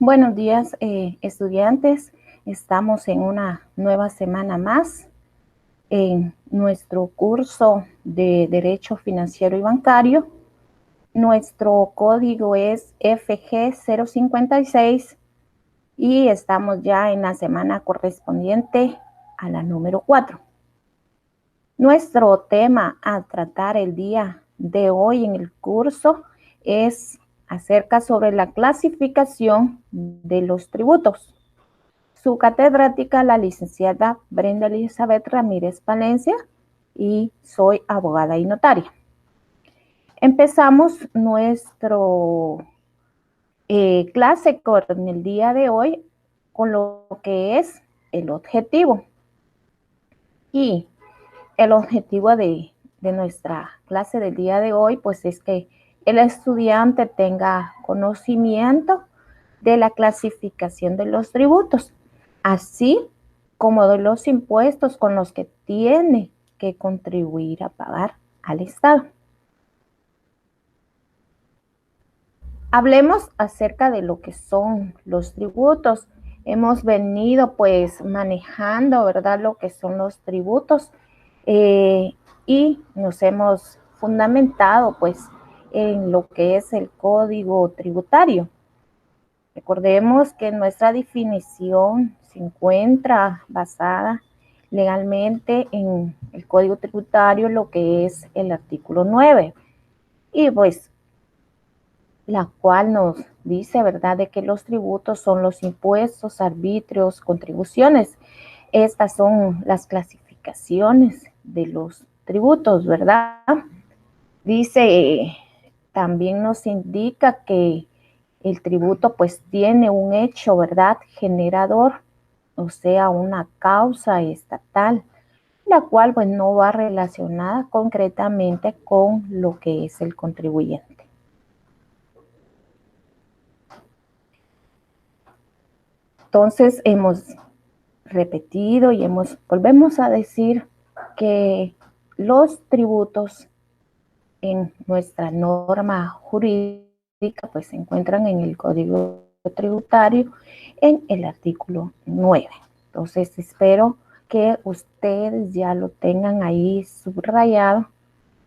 Buenos días, estudiantes. Estamos en una nueva semana más en nuestro curso de Derecho Financiero y Bancario. Nuestro código es FG056 y estamos ya en la semana correspondiente a la número 4. Nuestro tema a tratar el día de hoy en el curso es acerca sobre la clasificación de los tributos. Su catedrática, la licenciada Brenda Elizabeth Ramírez Palencia, y soy abogada y notaria. Empezamos nuestro clase con el día de hoy con lo que es el objetivo. Y el objetivo de nuestra clase del día de hoy, pues es que el estudiante tenga conocimiento de la clasificación de los tributos, así como de los impuestos con los que tiene que contribuir a pagar al Estado. Hablemos acerca de lo que son los tributos. Hemos venido pues manejando, ¿verdad?, lo que son los tributos y nos hemos fundamentado pues en lo que es el Código Tributario. Recordemos que nuestra definición se encuentra basada legalmente en el Código Tributario, lo que es el artículo 9. Y pues la cual nos dice, ¿verdad?, de que los tributos son los impuestos, arbitrios, contribuciones. Estas son las clasificaciones de los tributos, ¿verdad? Dice, también nos indica que el tributo pues tiene un hecho, ¿verdad?, generador, o sea, una causa estatal, la cual pues no va relacionada concretamente con lo que es el contribuyente. Entonces hemos repetido y volvemos a decir que los tributos en nuestra norma jurídica pues se encuentran en el Código Tributario en el artículo 9. Entonces espero que ustedes ya lo tengan ahí subrayado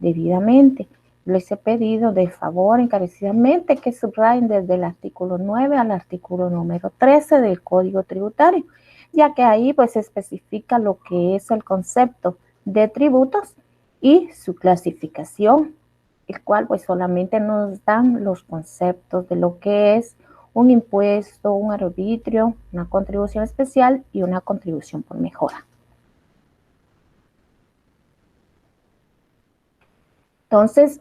debidamente. Les he pedido de favor encarecidamente que subrayen desde el artículo 9 al artículo número 13 del Código Tributario, ya que ahí pues se especifica lo que es el concepto de tributos y su clasificación, el cual pues solamente nos dan los conceptos de lo que es un impuesto, un arbitrio, una contribución especial y una contribución por mejora. Entonces,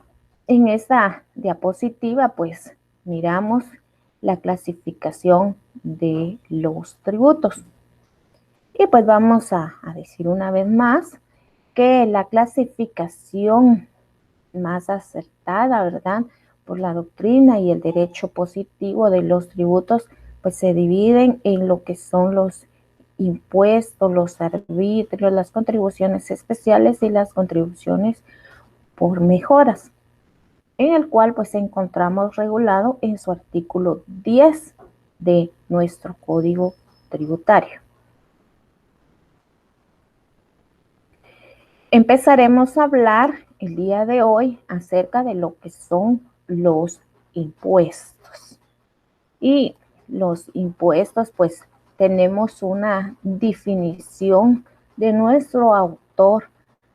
en esta diapositiva, pues, miramos la clasificación de los tributos. Y pues vamos a decir una vez más que la clasificación más acertada, ¿verdad?, por la doctrina y el derecho positivo de los tributos, pues se dividen en lo que son los impuestos, los arbitrios, las contribuciones especiales y las contribuciones por mejoras, en el cual pues encontramos regulado en su artículo 10 de nuestro Código Tributario. Empezaremos a hablar el día de hoy acerca de lo que son los impuestos. Y los impuestos, pues tenemos una definición de nuestro autor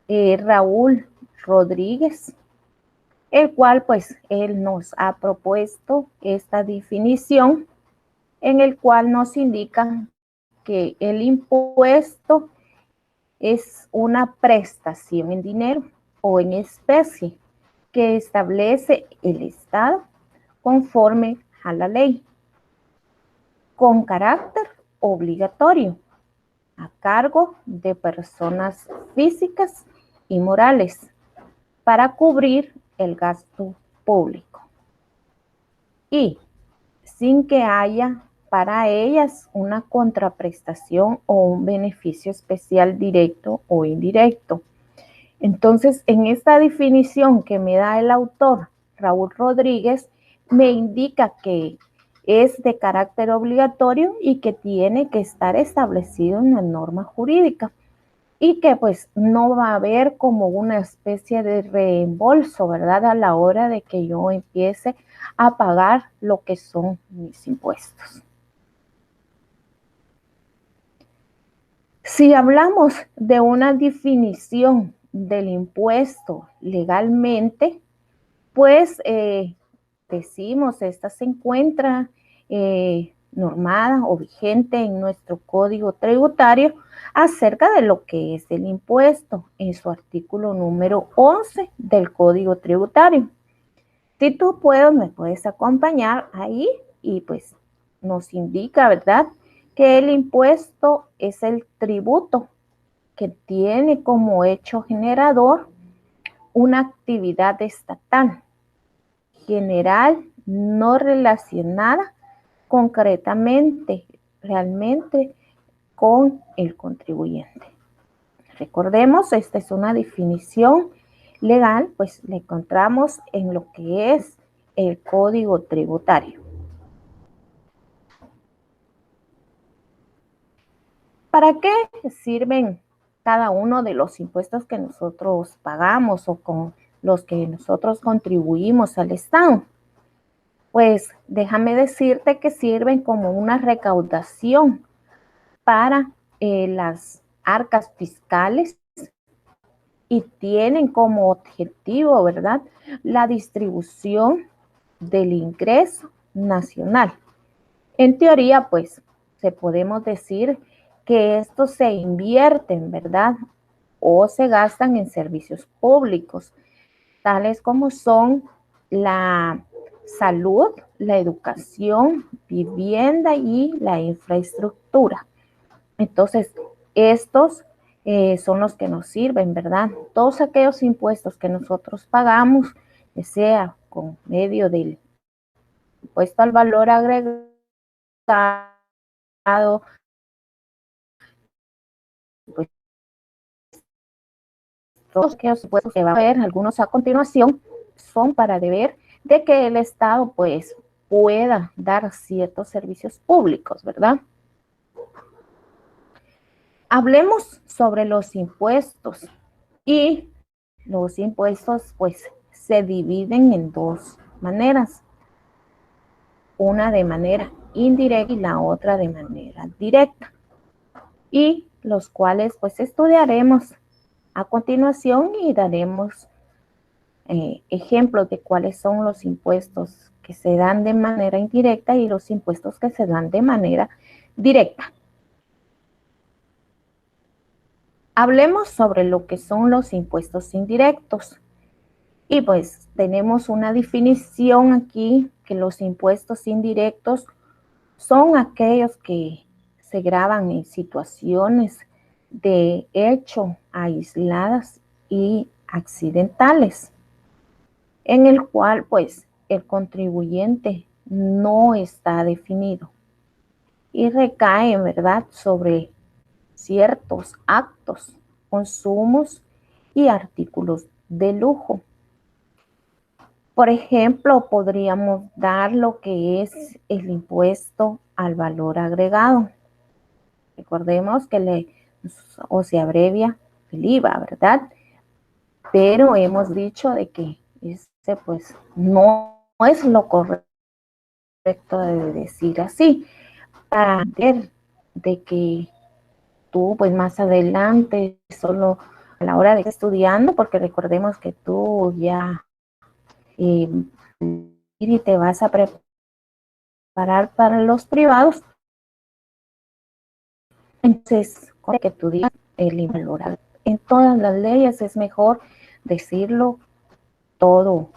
Raúl Rodríguez, el cual pues él nos ha propuesto esta definición, en el cual nos indica que el impuesto es una prestación en dinero o en especie que establece el Estado conforme a la ley, con carácter obligatorio, a cargo de personas físicas y morales, para cubrir el gasto público y sin que haya para ellas una contraprestación o un beneficio especial directo o indirecto. Entonces, en esta definición que me da el autor Raúl Rodríguez, me indica que es de carácter obligatorio y que tiene que estar establecido en la norma jurídica y que pues no va a haber como una especie de reembolso, ¿verdad? A la hora de que yo empiece a pagar lo que son mis impuestos. Si hablamos de una definición del impuesto legalmente, pues decimos, esta se encuentra normada o vigente en nuestro código tributario acerca de lo que es el impuesto en su artículo número 11 del código tributario. Si tú puedes, me puedes acompañar ahí y pues nos indica, ¿verdad?, que el impuesto es el tributo que tiene como hecho generador una actividad estatal general no relacionada concretamente, realmente con el contribuyente. Recordemos, esta es una definición legal, pues la encontramos en lo que es el Código Tributario. ¿Para qué sirven cada uno de los impuestos que nosotros pagamos o con los que nosotros contribuimos al Estado? Pues déjame decirte que sirven como una recaudación para las arcas fiscales y tienen como objetivo, ¿verdad?, la distribución del ingreso nacional. En teoría, pues, se podemos decir que estos se invierten, ¿verdad?, o se gastan en servicios públicos, tales como son la salud, la educación, vivienda y la infraestructura. Entonces, estos son los que nos sirven, ¿verdad? Todos aquellos impuestos que nosotros pagamos, que sea con medio del impuesto al valor agregado, pues todos aquellos impuestos que va a haber, algunos a continuación, son para deber de que el Estado pues pueda dar ciertos servicios públicos, ¿verdad? Hablemos sobre los impuestos y los impuestos pues se dividen en dos maneras, una de manera indirecta y la otra de manera directa, y los cuales pues estudiaremos a continuación y daremos ejemplos de cuáles son los impuestos que se dan de manera indirecta y los impuestos que se dan de manera directa. Hablemos sobre lo que son los impuestos indirectos. Y pues tenemos una definición aquí que los impuestos indirectos son aquellos que se graban en situaciones de hecho aisladas y accidentales, en el cual pues el contribuyente no está definido y recae, en verdad, sobre ciertos actos, consumos y artículos de lujo. Por ejemplo, podríamos dar lo que es el impuesto al valor agregado. Recordemos que se abrevia el IVA, ¿verdad? Pero hemos dicho de que este pues no es lo correcto de decir así. Para ver de que tú pues más adelante, solo a la hora de estar estudiando, porque recordemos que tú ya y te vas a preparar para los privados, entonces que tú digas el invalorable. En todas las leyes es mejor decirlo todo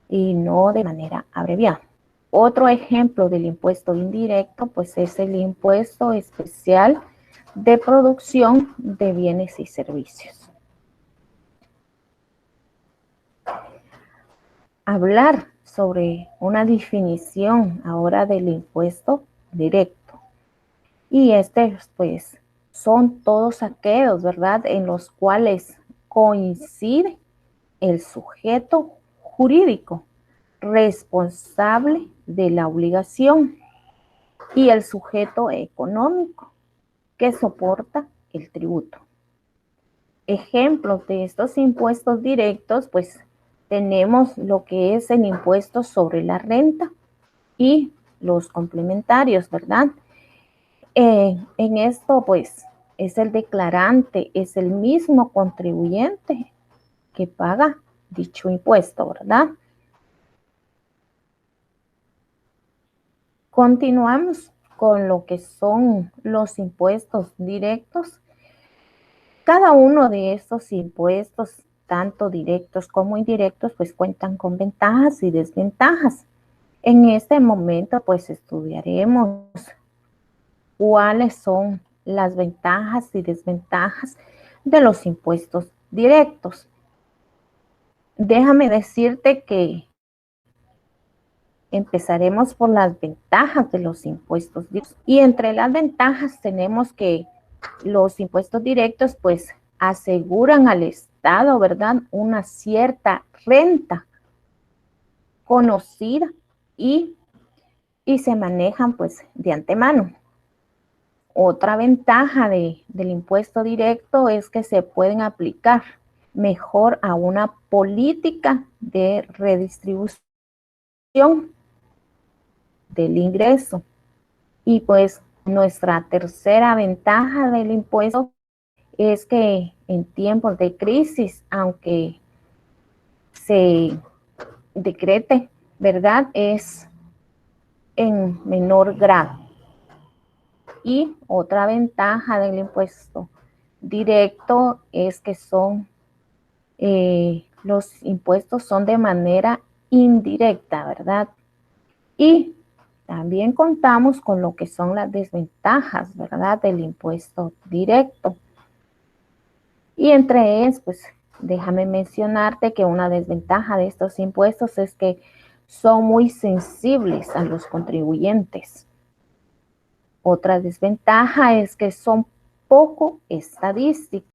y no de manera abreviada. Otro ejemplo del impuesto indirecto pues es el impuesto especial de producción de bienes y servicios. Hablar sobre una definición ahora del impuesto directo. Y pues, son todos aquellos, ¿verdad?, en los cuales coincide el sujeto jurídico responsable de la obligación y el sujeto económico que soporta el tributo. Ejemplos de estos impuestos directos, pues tenemos lo que es el impuesto sobre la renta y los complementarios, ¿verdad? En esto, pues, es el declarante, es el mismo contribuyente que paga dicho impuesto, ¿verdad? Continuamos con lo que son los impuestos directos. Cada uno de estos impuestos, tanto directos como indirectos, pues cuentan con ventajas y desventajas. En este momento, pues estudiaremos cuáles son las ventajas y desventajas de los impuestos directos. Déjame decirte que empezaremos por las ventajas de los impuestos directos. Y entre las ventajas tenemos que los impuestos directos pues aseguran al Estado, ¿verdad?, una cierta renta conocida y se manejan pues de antemano. Otra ventaja del impuesto directo es que se pueden aplicar mejor a una política de redistribución del ingreso. Y pues nuestra tercera ventaja del impuesto es que en tiempos de crisis, aunque se decrete, ¿verdad?, es en menor grado. Y otra ventaja del impuesto directo es que los impuestos son de manera indirecta, ¿verdad? Y también contamos con lo que son las desventajas, ¿verdad?, del impuesto directo. Y entre ellas, pues déjame mencionarte que una desventaja de estos impuestos es que son muy sensibles a los contribuyentes. Otra desventaja es que son poco estadísticos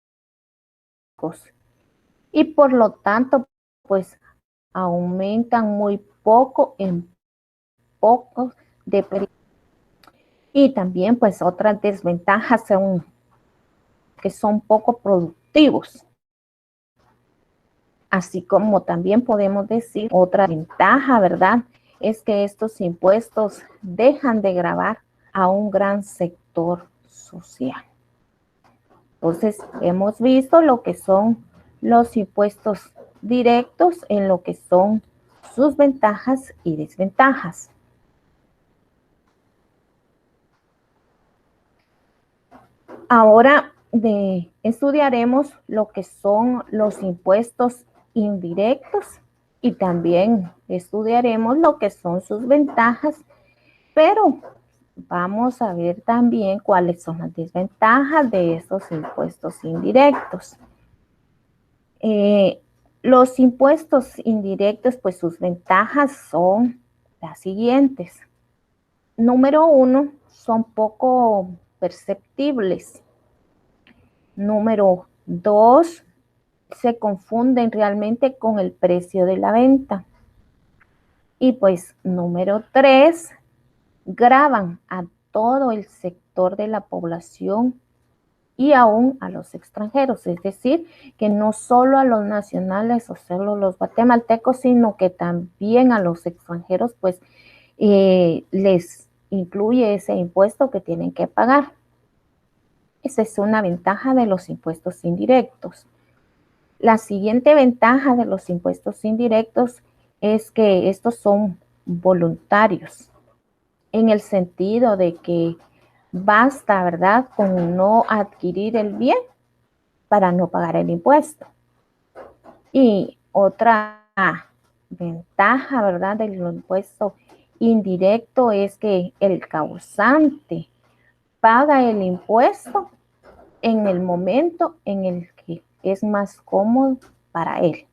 y por lo tanto, pues aumentan muy poco en pocos de periodo. Y también, pues otras desventajas son que son poco productivos. Así como también podemos decir otra ventaja, ¿verdad?, es que estos impuestos dejan de gravar a un gran sector social. Entonces, hemos visto lo que son los impuestos directos en lo que son sus ventajas y desventajas. Ahora estudiaremos lo que son los impuestos indirectos y también estudiaremos lo que son sus ventajas, pero vamos a ver también cuáles son las desventajas de estos impuestos indirectos. Los impuestos indirectos, pues sus ventajas son las siguientes. Número 1, son poco perceptibles. Número 2, se confunden realmente con el precio de la venta. Y pues número 3, gravan a todo el sector de la población y aún a los extranjeros, es decir, que no solo a los nacionales o solo los guatemaltecos, sino que también a los extranjeros, pues les incluye ese impuesto que tienen que pagar. Esa es una ventaja de los impuestos indirectos. La siguiente ventaja de los impuestos indirectos es que estos son voluntarios, en el sentido de que basta, ¿verdad?, con no adquirir el bien para no pagar el impuesto. Y otra ventaja, ¿verdad?, del impuesto indirecto es que el causante paga el impuesto en el momento en el que es más cómodo para él.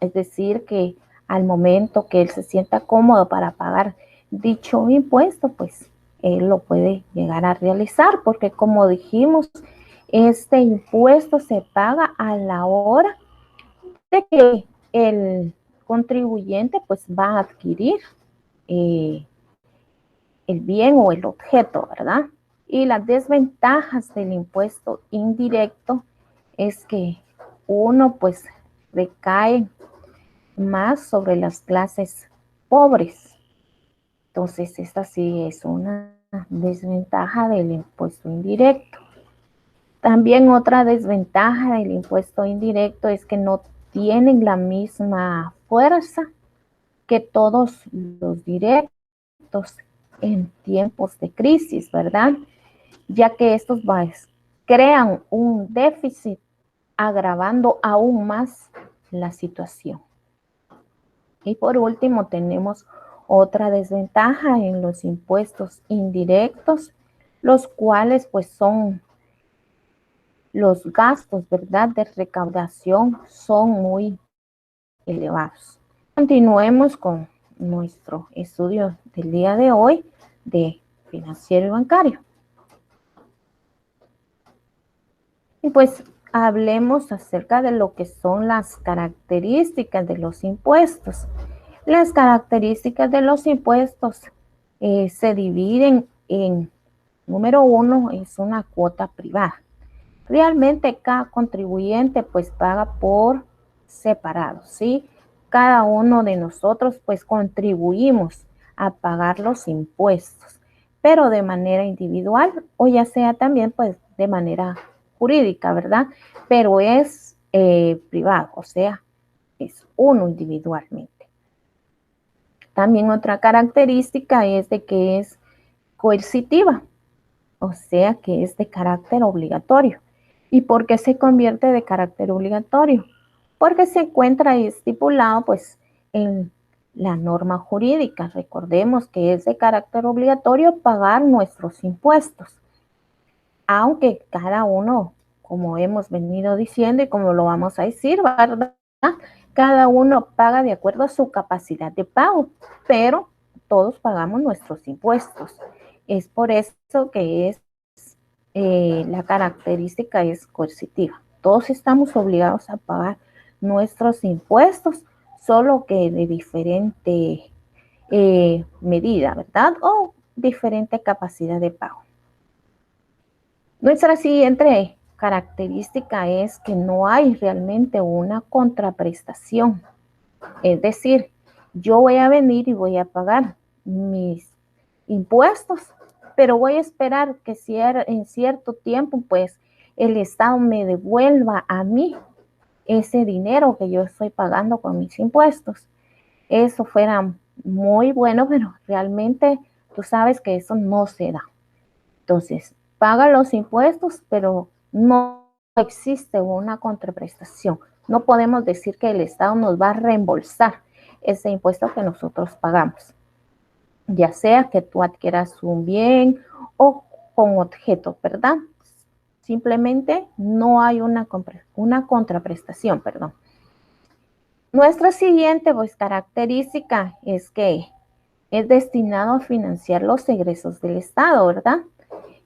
Es decir, que al momento que él se sienta cómodo para pagar dicho impuesto, pues él lo puede llegar a realizar, porque como dijimos, este impuesto se paga a la hora de que el contribuyente pues va a adquirir el bien o el objeto, ¿verdad? Y las desventajas del impuesto indirecto es que uno pues recae más sobre las clases pobres. Entonces, esta sí es una desventaja del impuesto indirecto. También otra desventaja del impuesto indirecto es que no tienen la misma fuerza que todos los directos en tiempos de crisis, ¿verdad? Ya que estos crean un déficit agravando aún más la situación. Y por último tenemos otra desventaja en los impuestos indirectos, los cuales pues son los gastos, ¿verdad?, de recaudación son muy elevados. Continuemos con nuestro estudio del día de hoy de financiero y bancario. Y pues hablemos acerca de lo que son las características de los impuestos. Las características de los impuestos se dividen en, número uno, es una cuota privada. Realmente cada contribuyente pues paga por separado, ¿sí? Cada uno de nosotros pues contribuimos a pagar los impuestos, pero de manera individual o ya sea también pues de manera jurídica, ¿verdad? Pero es privado, o sea, es uno individualmente. También otra característica es de que es coercitiva, o sea que es de carácter obligatorio. ¿Y por qué se convierte de carácter obligatorio? Porque se encuentra estipulado pues en la norma jurídica. Recordemos que es de carácter obligatorio pagar nuestros impuestos, aunque cada uno, como hemos venido diciendo y como lo vamos a decir, ¿verdad?, cada uno paga de acuerdo a su capacidad de pago, pero todos pagamos nuestros impuestos. Es por eso que es la característica es coercitiva. Todos estamos obligados a pagar nuestros impuestos, solo que de diferente medida, ¿verdad? O diferente capacidad de pago. Nuestra siguiente característica es que no hay realmente una contraprestación. Es decir, yo voy a venir y voy a pagar mis impuestos, pero voy a esperar que en cierto tiempo, pues, el Estado me devuelva a mí ese dinero que yo estoy pagando con mis impuestos. Eso fuera muy bueno, pero realmente tú sabes que eso no se da. Entonces, paga los impuestos, pero no existe una contraprestación. No podemos decir que el Estado nos va a reembolsar ese impuesto que nosotros pagamos, ya sea que tú adquieras un bien o con objeto, ¿verdad? Simplemente no hay una contraprestación, perdón. Nuestra siguiente pues, característica es que es destinado a financiar los egresos del Estado, ¿verdad?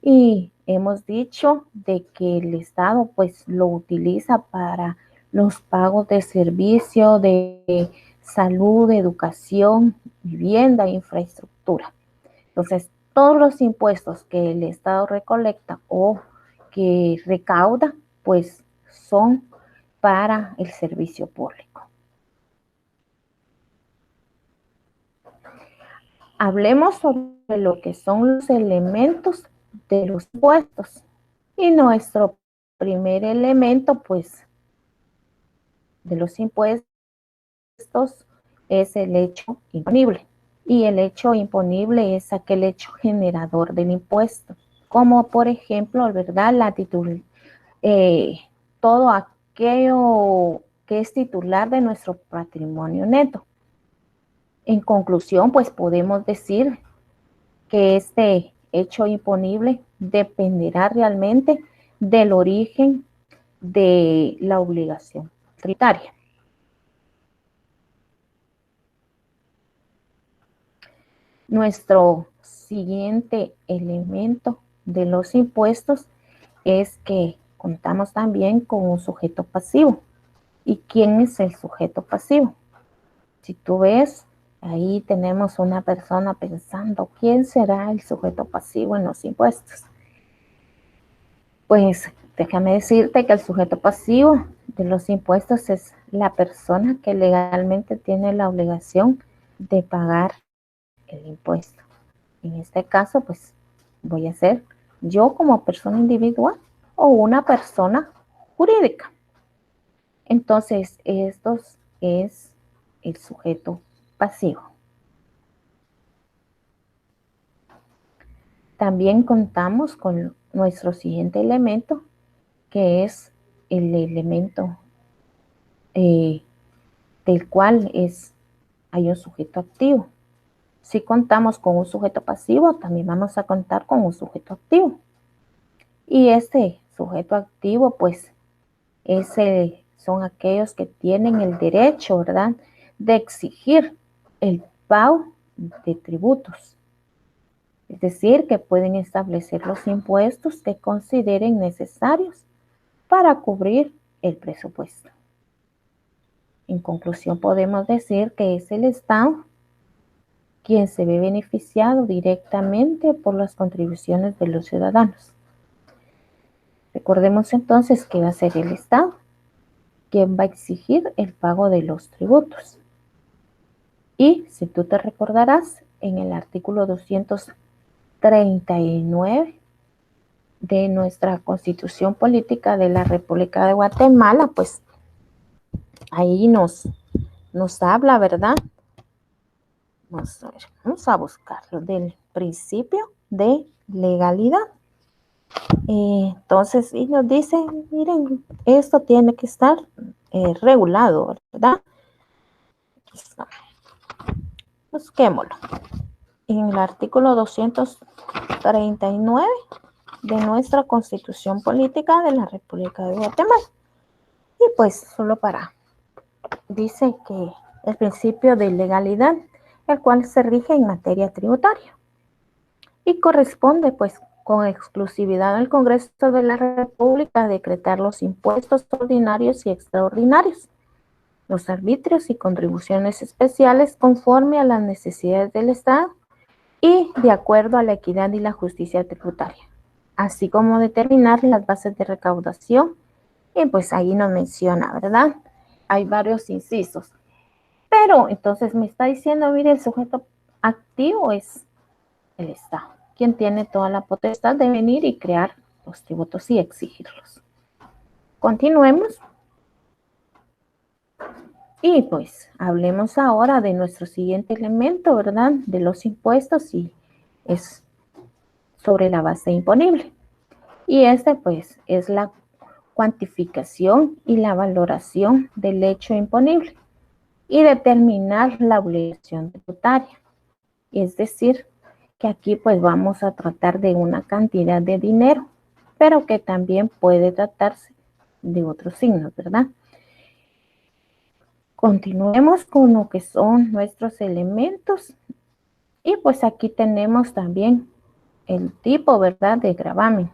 Y hemos dicho de que el Estado pues lo utiliza para los pagos de servicio, de salud, de educación, vivienda, infraestructura. Entonces, todos los impuestos que el Estado recolecta o que recauda, pues son para el servicio público. Hablemos sobre lo que son los elementos de los impuestos. Y nuestro primer elemento, pues, de los impuestos es el hecho imponible. Y el hecho imponible es aquel hecho generador del impuesto, como por ejemplo, ¿verdad?, todo aquello que es titular de nuestro patrimonio neto. En conclusión, pues podemos decir que este hecho imponible dependerá realmente del origen de la obligación tributaria. Nuestro siguiente elemento de los impuestos es que contamos también con un sujeto pasivo. ¿Y quién es el sujeto pasivo? Si tú ves, Ahí tenemos una persona pensando, ¿quién será el sujeto pasivo en los impuestos? Pues déjame decirte que el sujeto pasivo de los impuestos es la persona que legalmente tiene la obligación de pagar el impuesto. En este caso, pues voy a ser yo como persona individual o una persona jurídica. Entonces, esto es el sujeto pasivo. También contamos con nuestro siguiente elemento, que es el elemento del cual hay un sujeto activo. Si contamos con un sujeto pasivo, también vamos a contar con un sujeto activo. Y este sujeto activo, pues, son aquellos que tienen el derecho, ¿verdad?, de exigir el pago de tributos. Es decir, que pueden establecer los impuestos que consideren necesarios para cubrir el presupuesto. En conclusión, podemos decir que es el Estado quien se ve beneficiado directamente por las contribuciones de los ciudadanos. Recordemos entonces que va a ser el Estado quien va a exigir el pago de los tributos. Y si tú te recordarás, en el artículo 239 de nuestra Constitución Política de la República de Guatemala, pues ahí nos habla, ¿verdad? Vamos a buscarlo, del principio de legalidad. Entonces, y nos dice, miren, esto tiene que estar regulado, ¿verdad? Busquémoslo. En el artículo 239 de nuestra Constitución Política de la República de Guatemala. Y pues solo dice que el principio de legalidad, el cual se rige en materia tributaria y corresponde pues con exclusividad al Congreso de la República decretar los impuestos ordinarios y extraordinarios, los arbitrios y contribuciones especiales conforme a las necesidades del Estado y de acuerdo a la equidad y la justicia tributaria, así como determinar las bases de recaudación. Y pues ahí nos menciona, ¿verdad? Hay varios incisos. Pero entonces me está diciendo, mire, el sujeto activo es el Estado, quien tiene toda la potestad de venir y crear los tributos y exigirlos. Continuemos. Y pues hablemos ahora de nuestro siguiente elemento, ¿verdad? De los impuestos, y es sobre la base imponible. Y pues es la cuantificación y la valoración del hecho imponible y determinar la obligación tributaria. Es decir, que aquí pues vamos a tratar de una cantidad de dinero, pero que también puede tratarse de otros signos, ¿verdad? Continuemos con lo que son nuestros elementos y pues aquí tenemos también el tipo, ¿verdad?, de gravamen.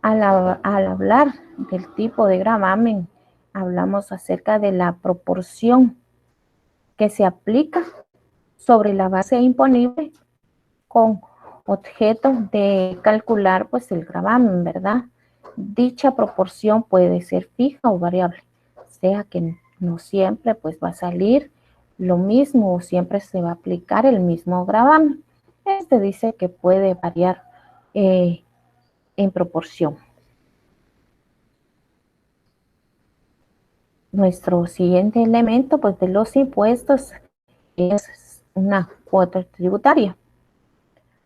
Al hablar del tipo de gravamen, hablamos acerca de la proporción que se aplica sobre la base imponible con objeto de calcular pues el gravamen, ¿verdad? Dicha proporción puede ser fija o variable, o sea que no siempre pues va a salir lo mismo o siempre se va a aplicar el mismo gravamen. Este dice que puede variar en proporción. Nuestro siguiente elemento pues de los impuestos es una cuota tributaria.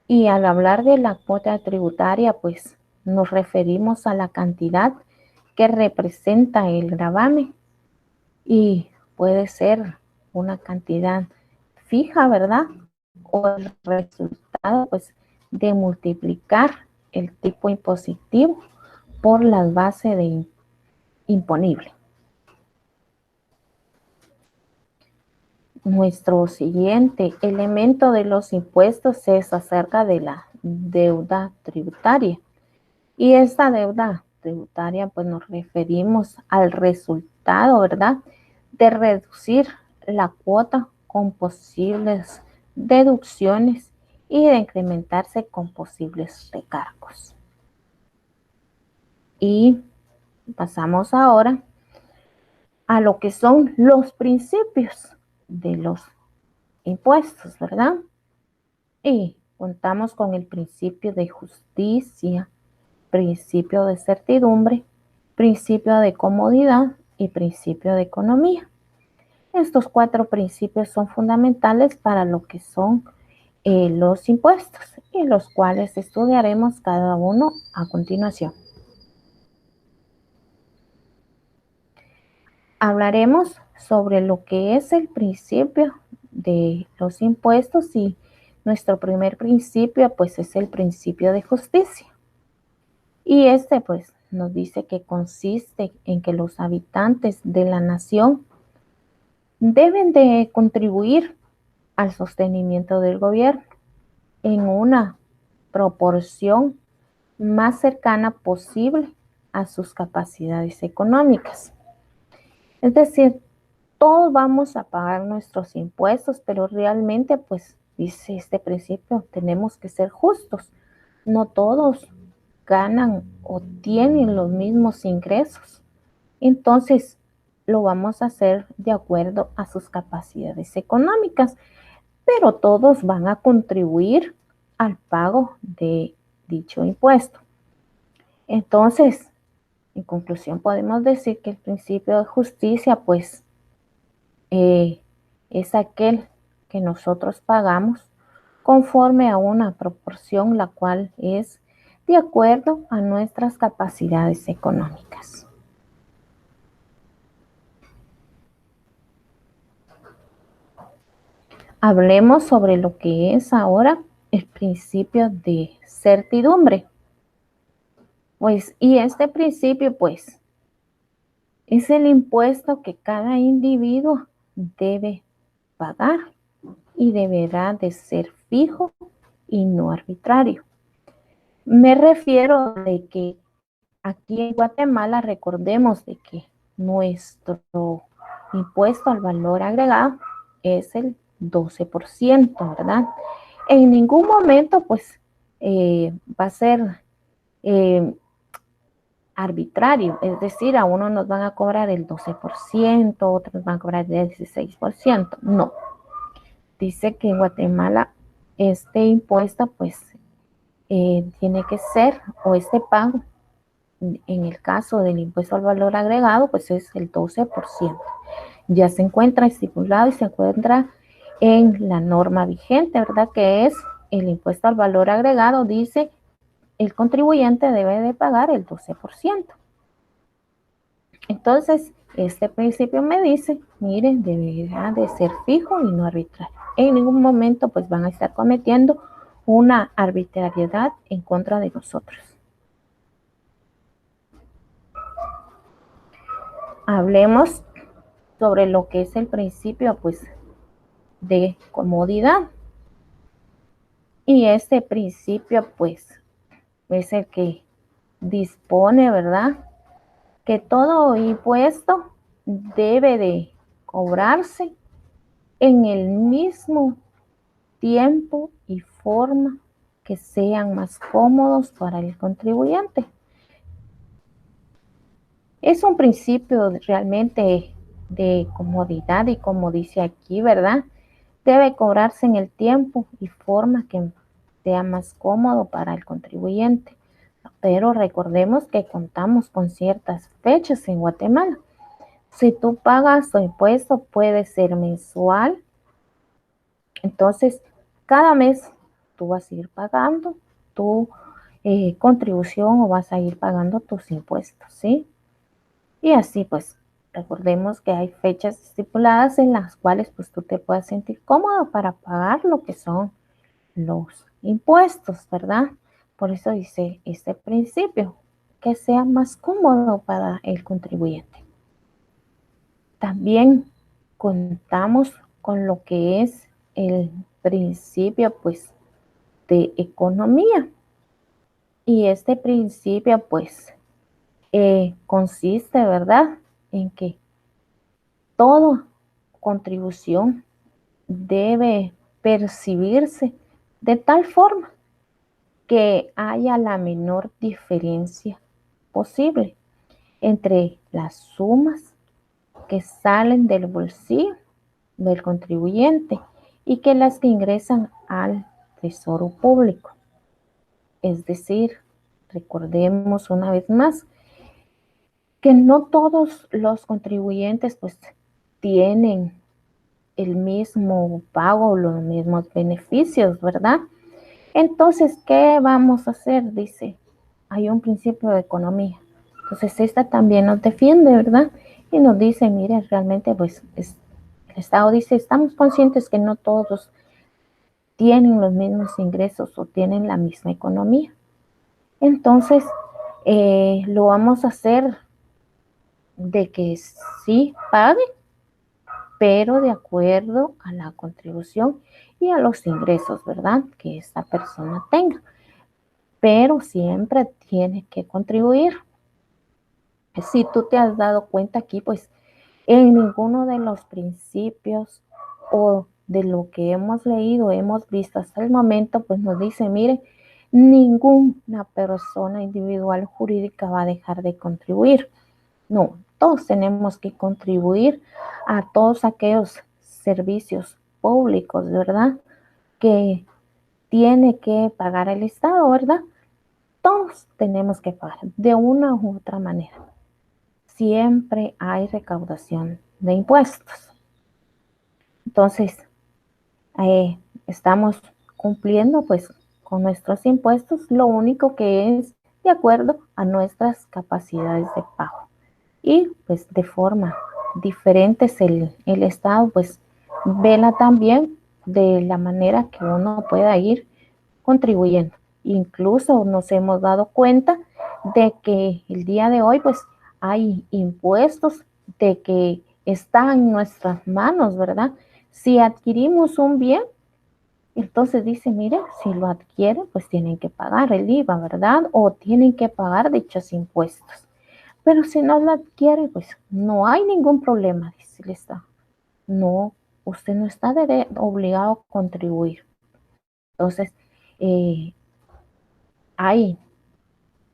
Y al hablar de la cuota tributaria, pues nos referimos a la cantidad que representa el gravamen y puede ser una cantidad fija, ¿verdad? O el resultado, pues, de multiplicar el tipo impositivo por la base de imponible. Nuestro siguiente elemento de los impuestos es acerca de la deuda tributaria. Y esta deuda tributaria, pues nos referimos al resultado, ¿verdad?, de reducir la cuota con posibles deducciones y de incrementarse con posibles recargos. Y pasamos ahora a lo que son los principios de los impuestos, ¿verdad? Y contamos con el principio de justicia, principio de certidumbre, principio de comodidad y principio de economía. Estos 4 principios son fundamentales para lo que son los impuestos y los cuales estudiaremos cada uno a continuación. Hablaremos sobre lo que es el principio de los impuestos y nuestro primer principio pues es el principio de justicia. Y este pues nos dice que consiste en que los habitantes de la nación deben de contribuir al sostenimiento del gobierno en una proporción más cercana posible a sus capacidades económicas. Es decir, todos vamos a pagar nuestros impuestos, pero realmente, pues, dice este principio, tenemos que ser justos. No todos ganan o tienen los mismos ingresos. Entonces, lo vamos a hacer de acuerdo a sus capacidades económicas, pero todos van a contribuir al pago de dicho impuesto. Entonces, en conclusión, podemos decir que el principio de justicia, pues, es aquel que nosotros pagamos conforme a una proporción la cual es de acuerdo a nuestras capacidades económicas. Hablemos sobre lo que es ahora el principio de certidumbre. Pues, y este principio, pues, es el impuesto que cada individuo debe pagar y deberá de ser fijo y no arbitrario. Me refiero de que aquí en Guatemala recordemos de que nuestro impuesto al valor agregado es el 12%, ¿verdad? En ningún momento pues va a ser arbitrario, es decir, a uno nos van a cobrar el 12%, otros van a cobrar el 16%, no. Dice que en Guatemala este impuesto pues tiene que ser, o este pago, en el caso del impuesto al valor agregado, pues es el 12%. Ya se encuentra estipulado y se encuentra en la norma vigente, ¿verdad? Que es el impuesto al valor agregado, dice el contribuyente debe de pagar el 12%. Entonces, este principio me dice, miren, deberá de ser fijo y no arbitrario. En ningún momento pues van a estar cometiendo una arbitrariedad en contra de nosotros. Hablemos sobre lo que es el principio pues de comodidad. Y este principio pues es el que dispone, ¿verdad? Que todo impuesto debe de cobrarse en el mismo tiempo y forma que sean más cómodos para el contribuyente. Es un principio realmente de comodidad y como dice aquí, ¿verdad? Debe cobrarse en el tiempo y forma que sea más cómodo para el contribuyente. Pero recordemos que contamos con ciertas fechas en Guatemala. Si tú pagas tu impuesto, puede ser mensual. Entonces, cada mes tú vas a ir pagando tu contribución o vas a ir pagando tus impuestos, ¿sí? Y así, pues, recordemos que hay fechas estipuladas en las cuales, pues, tú te puedas sentir cómodo para pagar lo que son los impuestos, ¿verdad? Por eso dice este principio, que sea más cómodo para el contribuyente. También contamos con lo que es el principio, pues, de economía. Y este principio, pues, consiste, ¿verdad?, en que toda contribución debe percibirse de tal forma que haya la menor diferencia posible entre las sumas que salen del bolsillo del contribuyente y que las que ingresan al tesoro público. Es decir, recordemos una vez más que no todos los contribuyentes pues tienen el mismo pago, los mismos beneficios, ¿verdad? Entonces, ¿qué vamos a hacer? Dice, hay un principio de economía. Entonces, esta también nos defiende, ¿verdad? Y nos dice, mire, realmente pues el Estado dice, estamos conscientes que no todos tienen los mismos ingresos o tienen la misma economía. Entonces, lo vamos a hacer de que sí pague, pero de acuerdo a la contribución y a los ingresos, ¿verdad? Que esta persona tenga. Pero siempre tiene que contribuir. Si tú te has dado cuenta aquí, pues en ninguno de los principios o de lo que hemos leído, hemos visto hasta el momento, pues nos dice, mire, ninguna persona individual jurídica va a dejar de contribuir. No, todos tenemos que contribuir a todos aquellos servicios públicos, ¿verdad? Que tiene que pagar el Estado, ¿verdad? Todos tenemos que pagar de una u otra manera. Siempre hay recaudación de impuestos. Entonces, estamos cumpliendo pues con nuestros impuestos, lo único que es de acuerdo a nuestras capacidades de pago. Y pues de forma diferente el Estado pues vela también de la manera que uno pueda ir contribuyendo. Incluso nos hemos dado cuenta de que el día de hoy pues hay impuestos de que están en nuestras manos, ¿verdad? Si adquirimos un bien, entonces dice, mire, si lo adquieren, pues tienen que pagar el IVA, ¿verdad? O tienen que pagar dichos impuestos. Pero si no lo adquiere, pues no hay ningún problema, dice el Estado. No, usted no está obligado a contribuir. Entonces, eh, hay,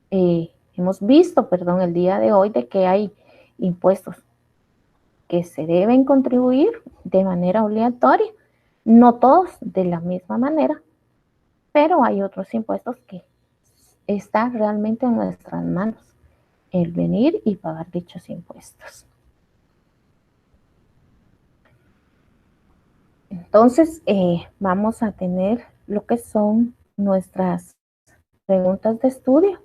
hemos visto, perdón, el día de hoy de que hay impuestos que se deben contribuir de manera obligatoria, no todos de la misma manera, pero hay otros impuestos que están realmente en nuestras manos, el venir y pagar dichos impuestos. Entonces, vamos a tener lo que son nuestras preguntas de estudio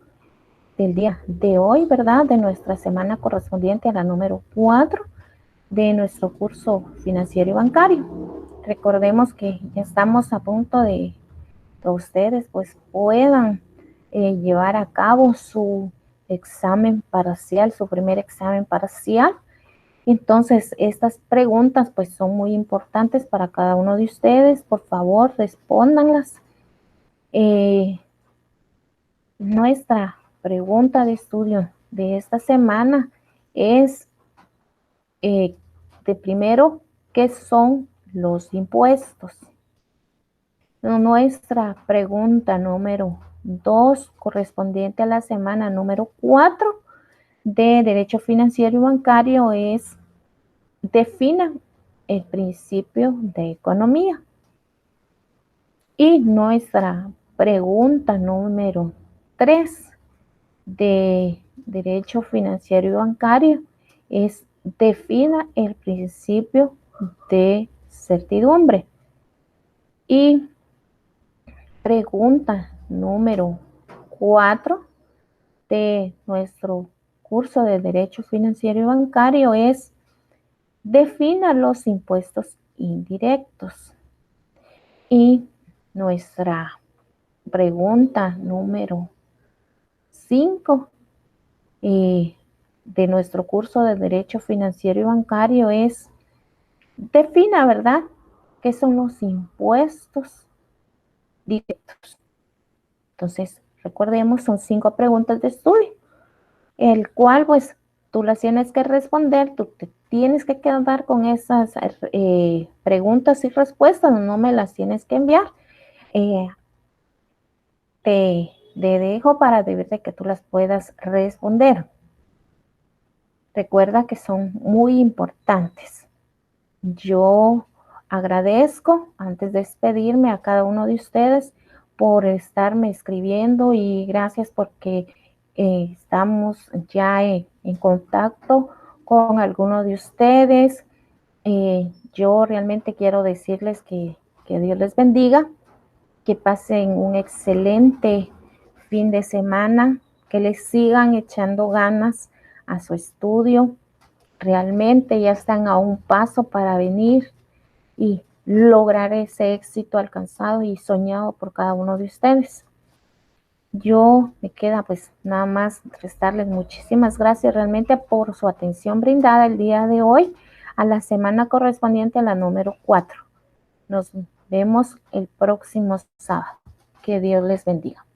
del día de hoy, ¿verdad? De nuestra semana correspondiente a la número 4 de nuestro curso financiero y bancario. Recordemos que ya estamos a punto de que ustedes pues puedan llevar a cabo su examen parcial, su primer examen parcial. Entonces, estas preguntas pues son muy importantes para cada uno de ustedes. Por favor, respóndanlas. Nuestra pregunta de estudio de esta semana es de primero, ¿qué son los impuestos? Nuestra pregunta número 2, correspondiente a la semana número 4 de Derecho Financiero y Bancario, es defina el principio de economía. Y nuestra pregunta número 3 de Derecho Financiero y Bancario es defina el principio de certidumbre. Y pregunta número 4 de nuestro curso de Derecho Financiero y Bancario es defina los impuestos indirectos. Y nuestra pregunta número 5 de nuestro curso de Derecho Financiero y Bancario es defina, ¿verdad?, qué son los impuestos directos. Entonces, recordemos, son 5 preguntas de estudio, el cual pues tú las tienes que responder, tú te tienes que quedar con esas preguntas y respuestas, no me las tienes que enviar. Te dejo para de que tú las puedas responder. Recuerda que son muy importantes. Yo agradezco, antes de despedirme, a cada uno de ustedes por estarme escribiendo y gracias porque estamos ya en contacto con algunos de ustedes. Yo realmente quiero decirles que Dios les bendiga, que pasen un excelente fin de semana, que les sigan echando ganas a su estudio. Realmente ya están a un paso para venir y lograr ese éxito alcanzado y soñado por cada uno de ustedes. Yo me queda pues nada más restarles muchísimas gracias realmente por su atención brindada el día de hoy a la semana correspondiente a la número 4. Nos vemos el próximo sábado. Que Dios les bendiga.